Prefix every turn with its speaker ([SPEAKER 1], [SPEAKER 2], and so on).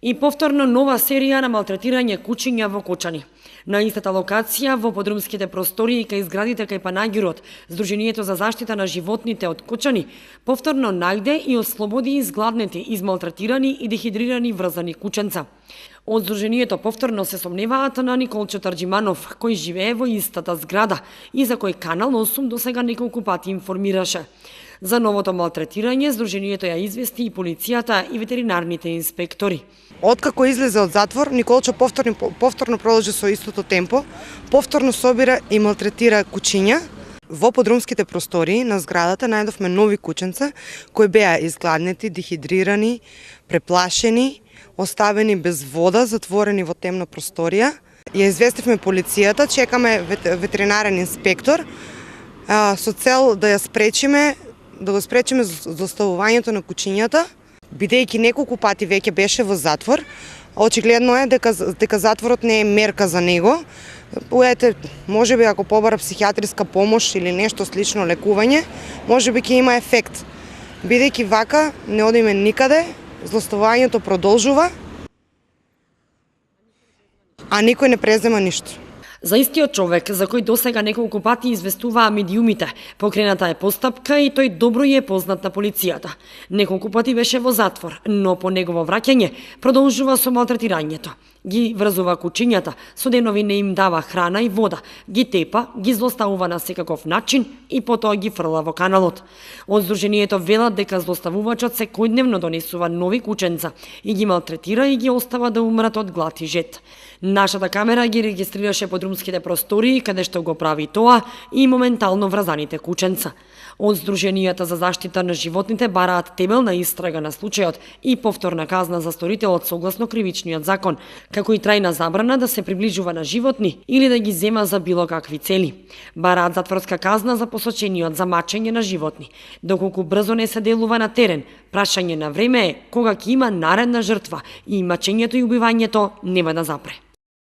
[SPEAKER 1] И повторно нова серија на малтретирање кучиња во Кочани. На истата локација, во подрумските простории кај зградите кај Панагирот, Сдруженијето за заштита на животните од Кочани повторно најде и ослободи изгладнети, измалтретирани и дехидрирани врзани кученца. Од Сдруженијето повторно се сомневаат на Николче Тарџиманов, кој живее во истата зграда и за кој Канал 8 досега неколку пати информираше. За новото малтретирање, Сдруженијето ја извести и полицијата и ветеринарните инспектори.
[SPEAKER 2] Откако излезе од затвор, Николче повторно продолжи со истото темпо, повторно собира и малтретира кучиња. Во подрумските простории на зградата најдовме нови кученца кои беа изгладнети, дехидрирани, преплашени, оставени без вода, затворени во темна просторија. Ја известивме полицијата, чекаме ветеринарен инспектор со цел да го спречиме злоставувањето на кучињата, бидејќи неколку пати веќе беше во затвор. Очигледно е дека затворот не е мерка за него. Можеби ако побара психијатриска помош или нешто слично лекување, можеби ќе има ефект. Бидејќи вака не одиме никаде, злоставувањето продолжува, а никој не презема ништо.
[SPEAKER 1] За истиот човек, за кој досега неколку пати известуваа медиумите, покрената е постапка и тој добро е познат на полицијата. Неколку пати беше во затвор, но по негово враќање продолжува со малтретирањето. Ги врзува кучињата, со денови не им дава храна и вода, ги тепа, ги злоставува на секаков начин и потоа ги фрла во каналот. Од Сдруженијето велат дека злоставувачот секојдневно донесува нови кученца и ги малтретира и ги остава да умрат од глад и жет. Нашата камера ги регистрираше подрумските простории каде што го прави тоа и моментално врзаните кученца. Од Сдруженијата за заштита на животните бараат темелна истрага на случајот и повторна казна за сторителот согласно кривичниот закон, како и трајна забрана да се приближува на животни или да ги зема за било какви цели. Бараат затворска казна за посочениот за мачење на животни. Доколку брзо не се делува на терен, прашање на време е кога ќе има наредна жртва и мачењето и убивањето нема да запре.